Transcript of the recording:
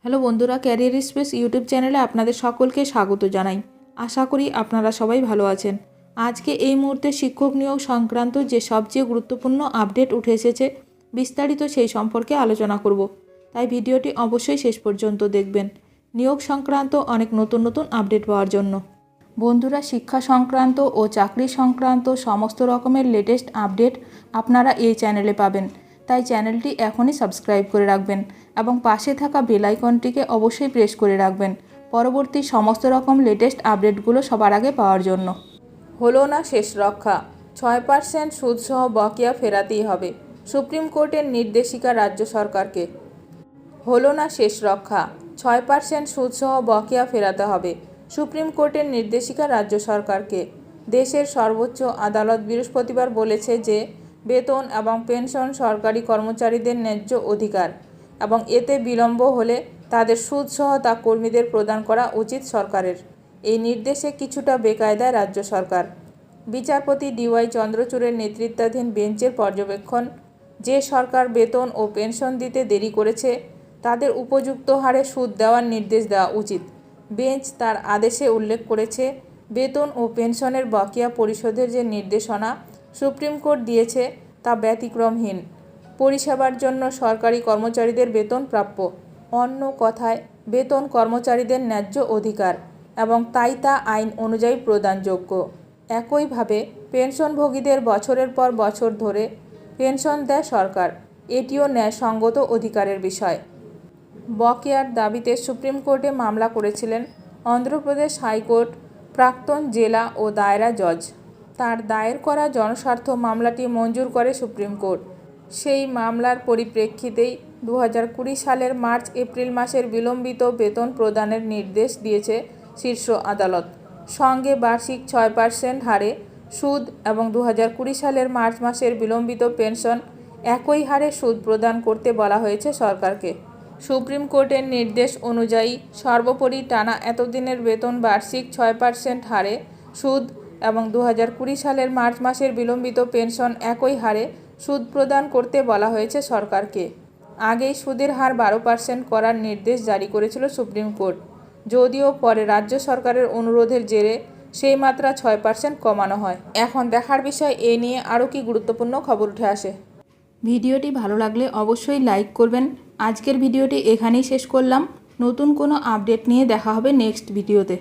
Hello বন্ধুরা, career space YouTube চ্যানেলে আপনাদের সকলকে স্বাগত জানাই। আশা করি আপনারা সবাই ভালো আছেন। আজকে এই মুহূর্তে শিক্ষক নিয়োগ সংক্রান্ত যে সবচেয়ে গুরুত্বপূর্ণ আপডেট উঠে এসেছে, বিস্তারিত সেই সম্পর্কে আলোচনা করব। তাই ভিডিওটি অবশ্যই শেষ পর্যন্ত দেখবেন নিয়োগ সংক্রান্ত অনেক নতুন নতুন আপডেট পাওয়ার জন্য। বন্ধুরা, শিক্ষা সংক্রান্ত ও চাকরি সংক্রান্ত সমস্ত রকমের লেটেস্ট আপডেট আপনারা এই চ্যানেলে পাবেন। তাই চ্যানেলটি এখনই সাবস্ক্রাইব করে রাখবেন এবং পাশে থাকা বেল আইকনটিকে অবশ্যই প্রেস করে রাখবেন পরবর্তী সমস্ত রকম লেটেস্ট আপডেটগুলো সবার আগে পাওয়ার জন্য। হলো না শেষ রক্ষা, 6% সুদসহ বকেয়া ফেরাতেই হবে, সুপ্রিম কোর্টের নির্দেশিকা রাজ্য সরকারকে। হলো না শেষ রক্ষা, 6% সুদসহ বকেয়া ফেরাতে হবে, সুপ্রিম কোর্টের নির্দেশিকা রাজ্য সরকারকে। দেশের সর্বোচ্চ আদালত বৃহস্পতিবার বলেছে যে বেতন এবং পেনশন সরকারি কর্মচারীদের ন্যায্য অধিকার এবং এতে বিলম্ব হলে তাদের সুদসহ তা কর্মীদের প্রদান করা উচিত সরকারের। এই নির্দেশে কিছুটা বেকায়দায় রাজ্য সরকার। বিচারপতি ডিওয়াই চন্দ্রচূড়ের নেতৃত্বাধীন বেঞ্চের পর্যবেক্ষণ, যে সরকার বেতন ও পেনশন দিতে দেরি করেছে তাদের উপযুক্ত হারে সুদ দেওয়ার নির্দেশ দেওয়া উচিত। বেঞ্চ তার আদেশে উল্লেখ করেছে, বেতন ও পেনশনের বকেয়া পরিশোধের যে নির্দেশনা সুপ্রিম কোর্ট দিয়েছে তা ব্যতিক্রমহীন। পরিষেবার জন্য সরকারি কর্মচারীদের বেতন প্রাপ্য, অন্য কথায় বেতন কর্মচারীদের ন্যায্য অধিকার এবং তাই তা আইন অনুযায়ী প্রদানযোগ্য। একইভাবে পেনশনভোগীদের বছরের পর বছর ধরে পেনশন দেয় সরকার, এটিও ন্যায়সঙ্গত অধিকারের বিষয়। বকেয়ার দাবিতে সুপ্রিম কোর্টে মামলা করেছিলেন অন্ধ্রপ্রদেশ হাইকোর্ট প্রাক্তন জেলা ও দায়রা জজ। তার দায়ের করা জনস্বার্থ মামলাটি মঞ্জুর করে সুপ্রিম কোর্ট। সেই মামলার পরিপ্রেক্ষিতেই 2020 সালের মার্চ-এপ্রিল মাসের বিলম্বিত বেতন প্রদানের নির্দেশ দিয়েছে শীর্ষ আদালত। সঙ্গে বার্ষিক 6% হারে সুদ এবং 2020 সালের মার্চ মাসের বিলম্বিত পেনশন একই হারে সুদ প্রদান করতে বলা হয়েছে সরকারকে। সুপ্রিম কোর্টের নির্দেশ অনুযায়ী সর্বোপরি টানা এতদিনের বেতন বার্ষিক 6% হারে সুদ এবং 2020 সালের মার্চ মাসের বিলম্বিত পেনশন একই হারে সুদ প্রদান করতে বলা হয়েছে সরকারকে। আগেই সুদের হার 12% করার নির্দেশ জারি করেছিল সুপ্রিম কোর্ট, যদিও পরে রাজ্য সরকারের অনুরোধের জেরে সেই মাত্রা 6% কমানো হয়। এখন দেখার বিষয় এ নিয়ে আরও কি গুরুত্বপূর্ণ খবর উঠে আসে। ভিডিওটি ভালো লাগলে অবশ্যই লাইক করবেন। আজকের ভিডিওটি এখানেই শেষ করলাম। নতুন কোনো আপডেট নিয়ে দেখা হবে নেক্সট ভিডিওতে।